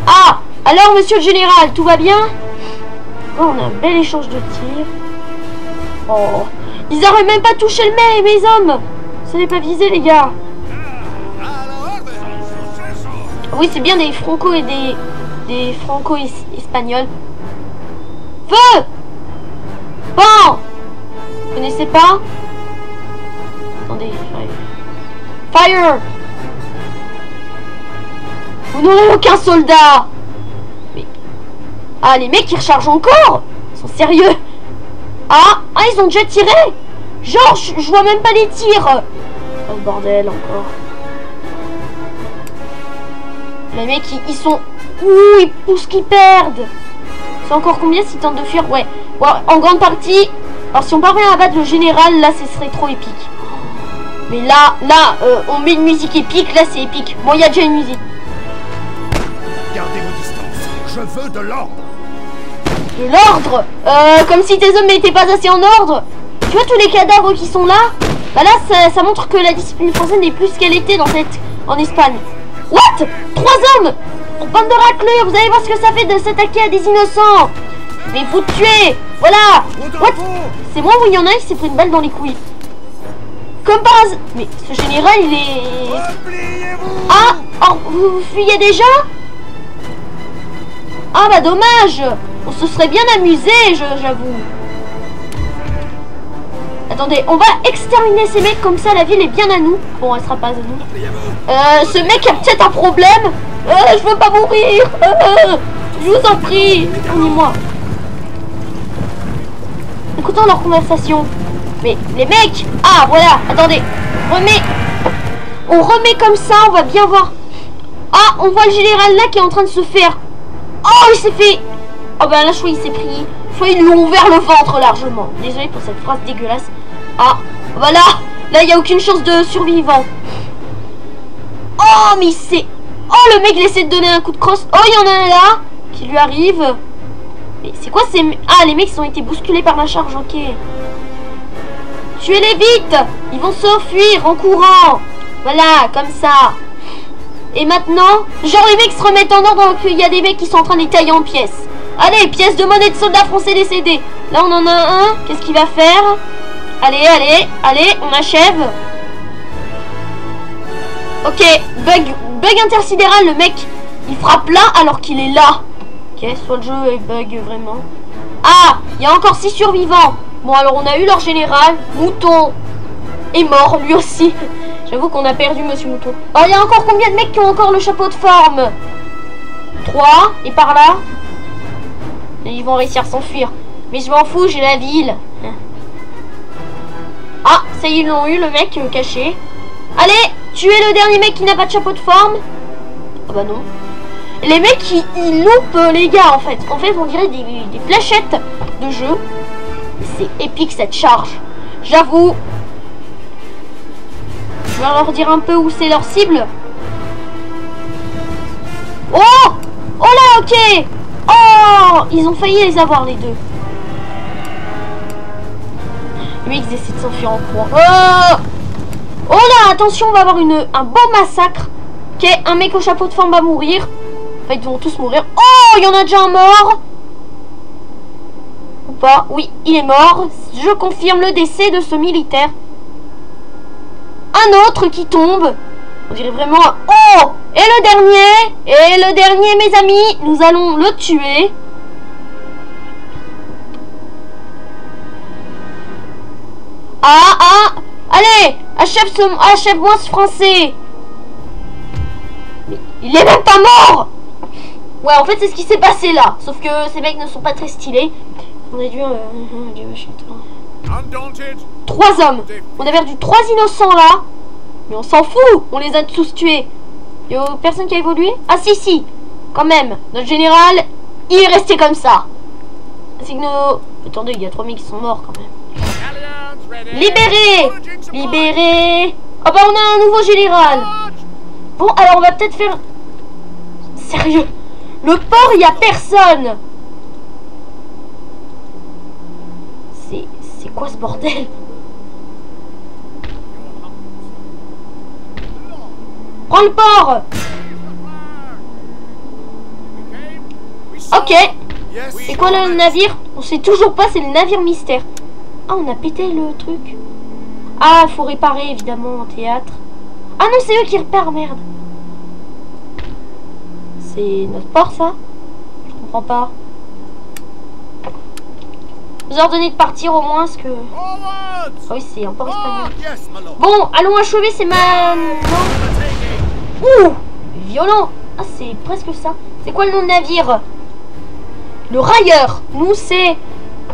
Speaker 1: Ah! Alors, monsieur le général, tout va bien? Oh, on a un bel échange de tirs. Oh! Ils n'auraient même pas touché le mec, mes hommes! Ça n'est pas visé, les gars. Oui, c'est bien des franco et des franco-espagnols. Feu! Bon! Vous connaissez pas? Attendez. Fire! Vous n'aurez aucun soldat! Mais... Ah, les mecs, ils rechargent encore! Ils sont sérieux! Ah, ils ont déjà tiré! Genre, je vois même pas les tirs! Oh, bordel, encore. Les mecs, ils sont... Ouh, ils poussent qu'ils perdent. C'est encore combien s'ils tentent de fuir? Ouais. Bon, en grande partie... Alors, si on parvient à battre le général, là, ce serait trop épique. Mais là, on met une musique épique. Là, c'est épique. Bon, il y a déjà une musique.
Speaker 3: Gardez vos distances. Je veux de l'ordre.
Speaker 1: De l'ordre? Comme si tes hommes n'étaient pas assez en ordre. Tu vois tous les cadavres qui sont là? Bah là, ça montre que la discipline française n'est plus ce qu'elle était en Espagne. What? 3 hommes? En bande de raclures, vous allez voir ce que ça fait de s'attaquer à des innocents. Je vais vous tuer. Voilà. What? C'est moi ou il y en a qui s'est pris une balle dans les couilles? Comme par hasard. Mais ce général, il est... Ah, oh, vous fuyez déjà? Ah bah dommage. On se serait bien amusé, j'avoue. Attendez, on va exterminer ces mecs comme ça, la ville est bien à nous. Bon, elle sera pas à nous. Ce mec a peut-être un problème. Je veux pas mourir. Je vous en prie. Tournez-moi. Écoutons leur conversation. Mais les mecs. Ah, voilà. Attendez. On remet comme ça, on va bien voir. Ah, on voit le général là qui est en train de se faire. Oh, il s'est fait... Oh ben là, je crois qu'il s'est pris... Soit ils lui ont ouvert le ventre largement. Désolé pour cette phrase dégueulasse. Ah, voilà. Là, il n'y a aucune chance de survivant. Oh, mais c'est... Oh, le mec, il essaie de donner un coup de crosse. Oh, il y en a un là qui lui arrive. Mais c'est quoi ces... Ah, les mecs, ils ont été bousculés par la charge, ok. Tuez-les vite. Ils vont s'enfuir en courant. Voilà, comme ça. Et maintenant, genre les mecs se remettent en ordre alors qu'il y a des mecs qui sont en train de les tailler en pièces. Allez, pièces de monnaie de soldats français décédés. Là, on en a un. Qu'est-ce qu'il va faire? Allez, on achève. Ok, bug intersidéral, le mec, il frappe là alors qu'il est là. Ok, soit le jeu est bug vraiment. Ah, il y a encore 6 survivants. Bon, alors on a eu leur général. Mouton est mort, lui aussi. J'avoue qu'on a perdu Monsieur Mouton. Alors, il y a encore combien de mecs qui ont encore le chapeau de forme? 3, et par là? Et ils vont réussir à s'enfuir. Mais je m'en fous, j'ai la ville. Ah, ça y est, ils l'ont eu, le mec caché. Allez, tuez le dernier mec qui n'a pas de chapeau de forme. Ah bah non. Les mecs, ils loupent les gars, en fait. En fait, on dirait des fléchettes de jeu. C'est épique, cette charge. J'avoue. Je vais leur dire un peu où c'est leur cible. Oh! Oh là, ok! Oh! Ils ont failli les avoir, les deux. Les mecs, ils essaient de s'enfuir en courant. Oh! Oh là, attention, on va avoir un beau massacre. Ok, un mec au chapeau de forme va mourir. Enfin, ils vont tous mourir. Oh, il y en a déjà un mort. Ou pas? Oui, il est mort. Je confirme le décès de ce militaire. Un autre qui tombe. On dirait vraiment... Oh! Et le dernier, mes amis, nous allons le tuer. Ah! Allez! Achève-moi ce français. Mais il est même pas mort. Ouais, en fait, c'est ce qui s'est passé là. Sauf que ces mecs ne sont pas très stylés. On a dû... 3 hommes. On a perdu 3 innocents là. Mais on s'en fout. On les a tous tués. Y'a personne qui a évolué? Ah si. Quand même. Notre général, il est resté comme ça. C'est que nos... Attendez, il y a 3 mecs qui sont morts quand même. Libérés. Oh bah on a un nouveau général. Bon, alors on va peut-être faire... Sérieux? Le port, il n'y a personne. C'est quoi ce bordel? Prends le port. Ok. C'est quoi le navire? On sait toujours pas, c'est le navire mystère. Ah, on a pété le truc. Ah, faut réparer évidemment en théâtre. Ah non, c'est eux qui réparent, merde. C'est notre port, ça? Je comprends pas. Vous ordonnez de partir au moins, parce que... Ah oui, c'est un port espagnol. Bon, allons achever ces Ouh, violent. Ah, c'est presque ça. C'est quoi le nom de navire? Le Railleur. Nous, c'est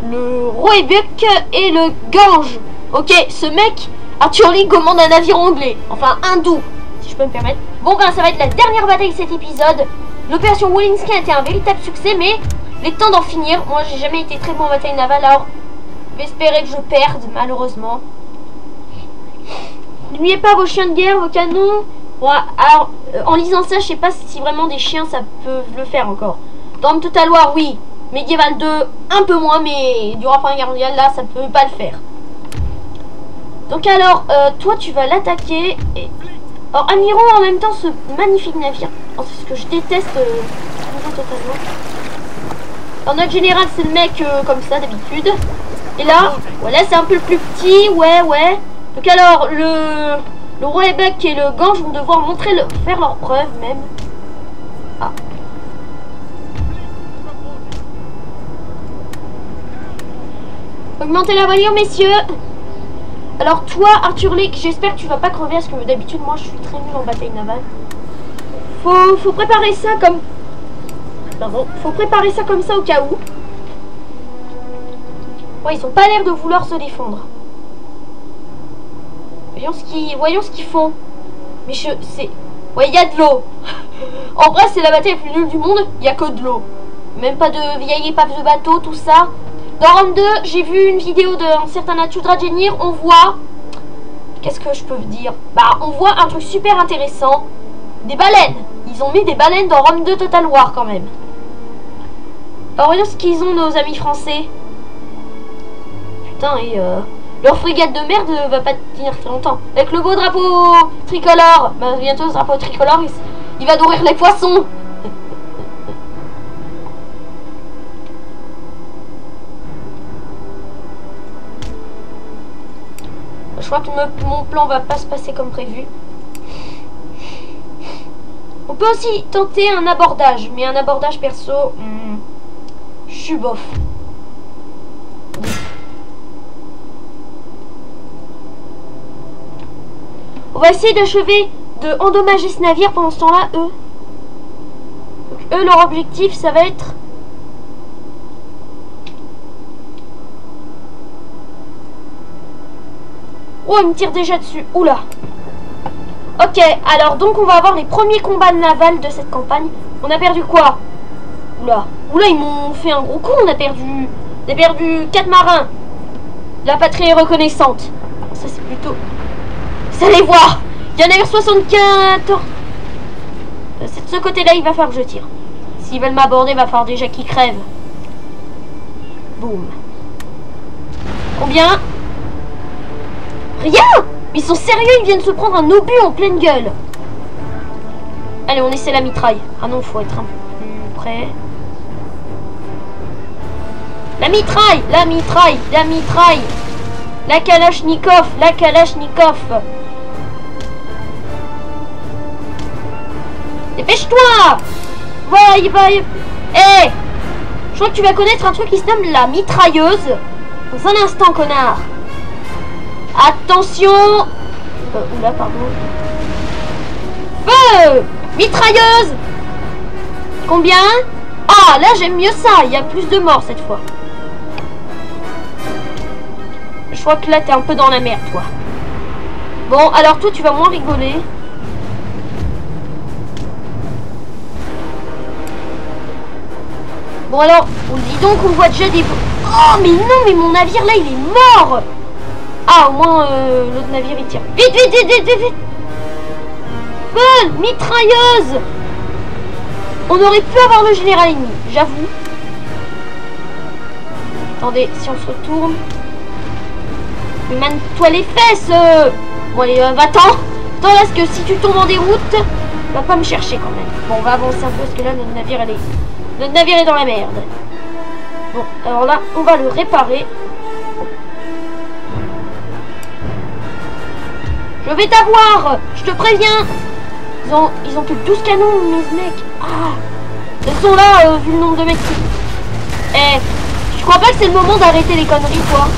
Speaker 1: le Roebuck et le Gange. Ok, ce mec, Arthur Lee commande un navire anglais. Enfin, hindou, si je peux me permettre. Bon, ben, ça va être la dernière bataille de cet épisode. L'opération Walensky a été un véritable succès, mais il est temps d'en finir. Moi, j'ai jamais été très bon en bataille navale, alors je vais espérer que je perde, malheureusement. N'oubliez pas vos chiens de guerre, vos canons. Bon, alors, en lisant ça, je sais pas si vraiment des chiens, ça peut le faire encore. Dans Total War, oui. Medieval 2, un peu moins, mais durant la Première Guerre mondiale, là, ça peut pas le faire. Donc alors, toi, tu vas l'attaquer. Et... Alors, admirons en même temps ce magnifique navire. Oh, c'est ce que je déteste totalement. Alors, notre général, c'est le mec comme ça, d'habitude. Et là, voilà, c'est un peu plus petit, ouais. Donc alors, le Roebuck et le Gange vont devoir faire leur preuve, même. Ah. Augmentez la voilure, messieurs. Alors toi, Arthur Lee, j'espère que tu vas pas crever, parce que d'habitude, moi, je suis très nul en bataille navale. Faut préparer ça comme... Pardon. Faut préparer ça comme ça au cas où. Ouais, ils ont pas l'air de vouloir se défendre. Voyons ce qu'ils font. Mais ouais, il y a de l'eau. En vrai, c'est la bataille la plus nulle du monde. Il y a que de l'eau. Même pas de vieilles épaves de bateau, tout ça. Dans Rome 2, j'ai vu une vidéo d'un certain Nature Dragenir. On voit... Qu'est-ce que je peux vous dire? Bah, on voit un truc super intéressant. Des baleines. Ils ont mis des baleines dans Rome 2 Total War, quand même. Alors, voyons ce qu'ils ont, nos amis français. Putain, et leur frégate de merde va pas tenir très longtemps. Avec le beau drapeau tricolore. Bah, bientôt, ce drapeau tricolore, il va nourrir les poissons. Je crois que mon plan va pas se passer comme prévu. On peut aussi tenter un abordage. Mais un abordage perso... je suis bof. On va essayer d'achever de endommager ce navire pendant ce temps-là, eux. Donc, eux, leur objectif, ça va être... Oh, il me tire déjà dessus. Oula. Ok, alors donc on va avoir les premiers combats navals de cette campagne. On a perdu quoi? Oula, oula, ils m'ont fait un gros coup, on a perdu 4 marins. La patrie est reconnaissante. Ça c'est plutôt... Vous allez voir, il y en avait 74. C'est de ce côté-là, il va falloir que je tire. S'ils veulent m'aborder, il va falloir déjà qu'ils crèvent. Boum. Combien? Rien. Ils sont sérieux, ils viennent se prendre un obus en pleine gueule. Allez, on essaie la mitraille. Ah non, faut être un peu plus près. La mitraille, la mitraille, la mitraille. La Kalachnikov, la Kalachnikov. Dépêche-toi. Va. Eh, je crois que tu vas connaître un truc qui se nomme la mitrailleuse. Dans un instant, connard. Attention. Oula, pardon. Feu. Mitrailleuse. Combien? Ah, là, j'aime mieux ça. Il y a plus de morts cette fois. Je crois que là, t'es un peu dans la merde, toi. Bon, alors toi, tu vas moins rigoler. Bon, alors, on dit donc, on voit déjà des... Oh, mais non, mais mon navire, là, il est mort. Ah, au moins, l'autre navire, il tire. Vite. Feu, mitrailleuse. On aurait pu avoir le général ennemi, j'avoue. Attendez, si on se retourne... Mais mane-toi les fesses. Bon, allez, va-t'en. Attends, parce que si tu tombes en déroute, va pas me chercher quand même. Bon, on va avancer un peu, parce que là, notre navire, notre navire est dans la merde. Bon, alors là, on va le réparer. Je vais t'avoir. Je te préviens. Ils ont que 12 canons, mes mecs. Ah. Ils sont là, vu le nombre de mecs. Eh, je crois pas que c'est le moment d'arrêter les conneries, quoi.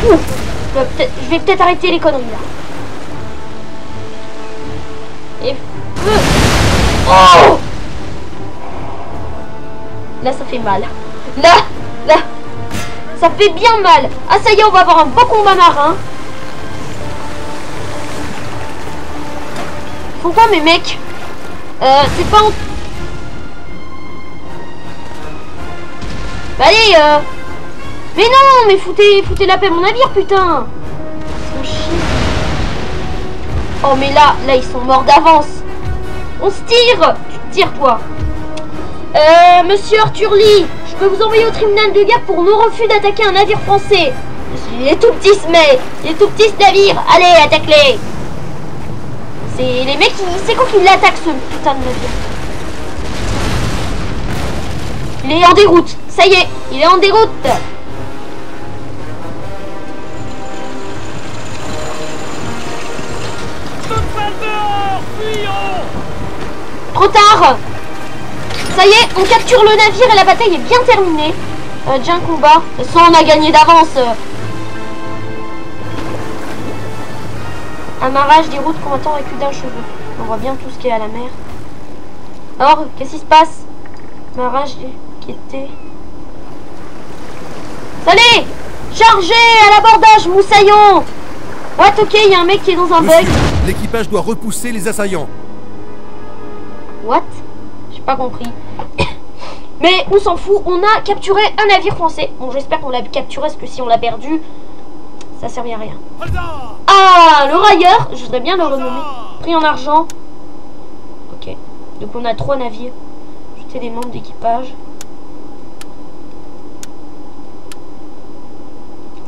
Speaker 1: Je vais peut-être arrêter les conneries, là. Et feu. Oh. Là, ça fait mal. Là. Ça fait bien mal. Ah, ça y est, on va avoir un beau combat marin. Pourquoi mes mecs c'est pas en... Bah allez mais non, mais foutez la paix à mon navire, putain. Ils sont chiés. Oh mais là ils sont morts d'avance. On se tire. Tu te tires toi. Monsieur Arthur Lee, je peux vous envoyer au tribunal de guerre pour non-refus d'attaquer un navire français. Il est tout petit ce navire. Allez, attaque-les. C'est les mecs, c'est quoi qui l'attaque ce putain de navire? Il est en déroute. Ça y est, il est en déroute. Trop tard. Ça y est, on capture le navire et la bataille est bien terminée. Déjà un combat. De toute façon, on a gagné d'avance. Amarrage des routes combattant avec d'un cheveu. On voit bien tout ce qui est à la mer. Alors, qu'est-ce qui se passe? Amarrage qui était... Allez, chargez à l'abordage, moussaillon. What, ok, il y a un mec qui est dans un bug.
Speaker 3: L'équipage doit repousser les assaillants.
Speaker 1: What? J'ai pas compris. Mais on s'en fout, on a capturé un navire français. Bon, j'espère qu'on l'a capturé, parce que si on l'a perdu, ça servait à rien. Ah, le railleur, je voudrais bien le renommer. Prix en argent. Ok, donc on a 3 navires. Jeter des membres d'équipage.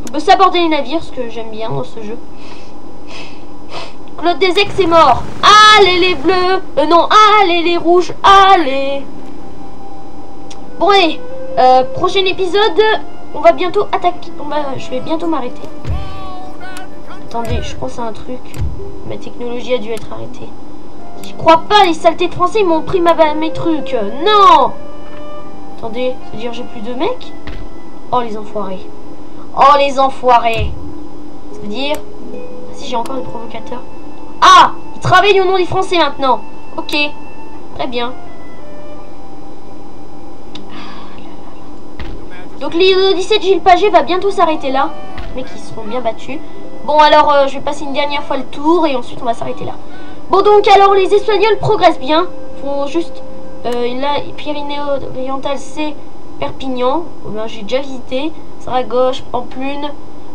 Speaker 1: On peut s'aborder les navires, ce que j'aime bien dans ce jeu. Claude Desex est mort. Allez les bleus. Non, allez les rouges. Allez. Bon allez, prochain épisode, on va bientôt attaquer. Je vais bientôt m'arrêter. Attendez, je pense à un truc. Ma technologie a dû être arrêtée. Je crois pas, les saletés de français m'ont pris mes trucs. Non. Attendez, c'est-à-dire j'ai plus de mecs? Oh les enfoirés. Oh les enfoirés. Ça veut dire... Ah, si j'ai encore des provocateurs. Ah, ils travaillent au nom des Français maintenant. Ok, très bien. Donc l'Odyssée de Gilles Paget va bientôt s'arrêter là. Les mecs ils seront bien battus. Bon, alors, je vais passer une dernière fois le tour et ensuite on va s'arrêter là. Bon, donc, alors, les Espagnols progressent bien. Faut juste... là, Pyrénées-Orientales, c'est Perpignan. Ben, j'ai déjà visité. Saragosse, Pamplune.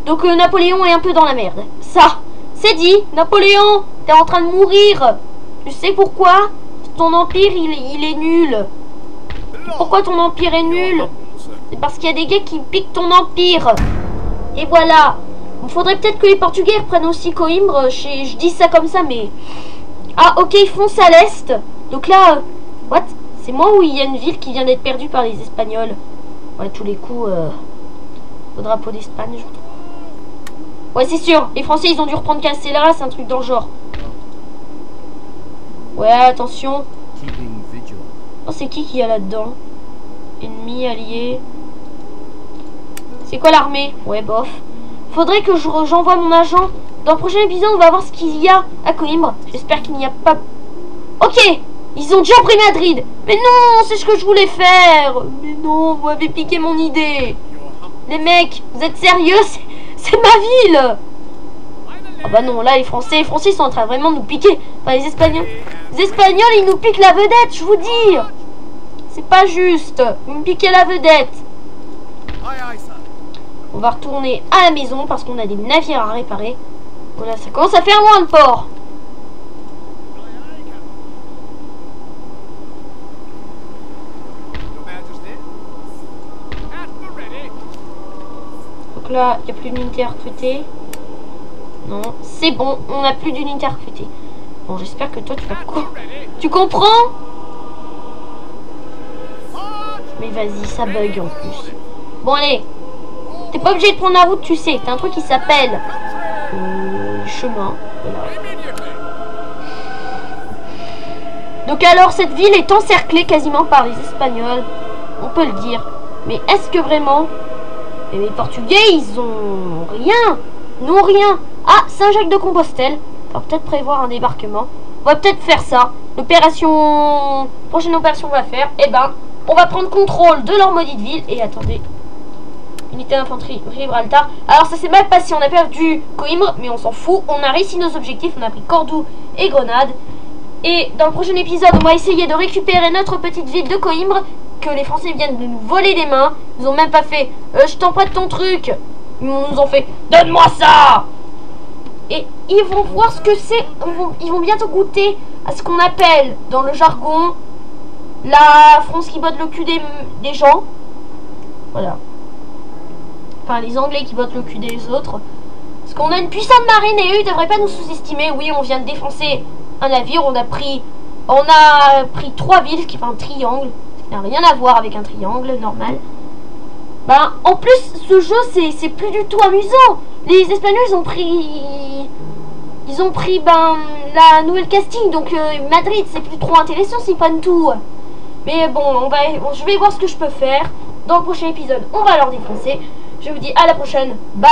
Speaker 1: Donc, Napoléon est un peu dans la merde. Ça, c'est dit. Napoléon, t'es en train de mourir. Tu sais pourquoi? Ton empire, il est nul. Pourquoi ton empire est nul? C'est parce qu'il y a des gars qui piquent ton empire. Et voilà. Il faudrait peut-être que les Portugais reprennent aussi Coimbra. Je dis ça comme ça, mais... Ah, ok, ils foncent à l'est. Donc là... What? C'est moi ou il y a une ville qui vient d'être perdue par les Espagnols? Ouais, tous les coups... au drapeau d'Espagne, je trouve. Ouais, c'est sûr. Les Français, ils ont dû reprendre Castella. C'est un truc dans le genre. Ouais, attention. Oh, c'est qui y a là-dedans? Ennemi, allié. C'est quoi l'armée? Ouais, bof. Faudrait que j'envoie mon agent. Dans le prochain épisode, on va voir ce qu'il y a à Coimbra. J'espère qu'il n'y a pas... Ok, ils ont déjà pris Madrid. Mais non, c'est ce que je voulais faire. Mais non, vous m'avez piqué mon idée. Les mecs, vous êtes sérieux? C'est ma ville. Ah bah non, là, les Français ils sont en train vraiment de nous piquer. Enfin, les Espagnols. Les Espagnols, ils nous piquent la vedette, je vous dis. C'est pas juste. Vous me piquez la vedette. On va retourner à la maison parce qu'on a des navires à réparer. Voilà, ça commence à faire loin le port. Donc là, il n'y a plus d'unité à recruter. Non, c'est bon, on n'a plus d'unité à recruter. Bon, j'espère que toi, tu vas... Tu comprends? Mais vas-y, ça bug en plus. Bon, allez. T'es pas obligé de prendre la route, tu sais. T'as un truc qui s'appelle... chemin. Voilà. Donc alors, cette ville est encerclée quasiment par les Espagnols. On peut le dire. Mais est-ce que vraiment... Et les Portugais, ils ont rien. Non, rien. Ah, Saint-Jacques-de-Compostelle. On va peut-être prévoir un débarquement. On va peut-être faire ça. L'opération... Prochaine opération qu'on va faire. Eh ben, on va prendre contrôle de leur maudite ville. Et attendez. Unité d'infanterie, Gibraltar. Alors ça s'est mal passé, on a perdu Coimbra, mais on s'en fout. On a réussi nos objectifs, on a pris Cordoue et Grenade. Et dans le prochain épisode, on va essayer de récupérer notre petite ville de Coimbra, que les Français viennent de nous voler des mains. Ils ont même pas fait je t'en prête ton truc. Ils nous ont fait donne-moi ça. Et ils vont voir ce que c'est. Ils vont bientôt goûter à ce qu'on appelle dans le jargon la France qui botte le cul des gens. Voilà. Enfin, les Anglais qui votent le cul des autres. Parce qu'on a une puissante marine et eux, ils devraient pas nous sous-estimer. Oui, on vient de défoncer un navire. On a pris 3 villes, ce qui fait un triangle. Ça n'a rien à voir avec un triangle normal. Ben, en plus, ce jeu, c'est plus du tout amusant. Les Espagnols, ils ont pris la nouvelle casting. Donc, Madrid, c'est plus trop intéressant, c'est pas du tout. Mais bon, je vais voir ce que je peux faire. Dans le prochain épisode, on va leur défoncer. Je vous dis à la prochaine. Bye.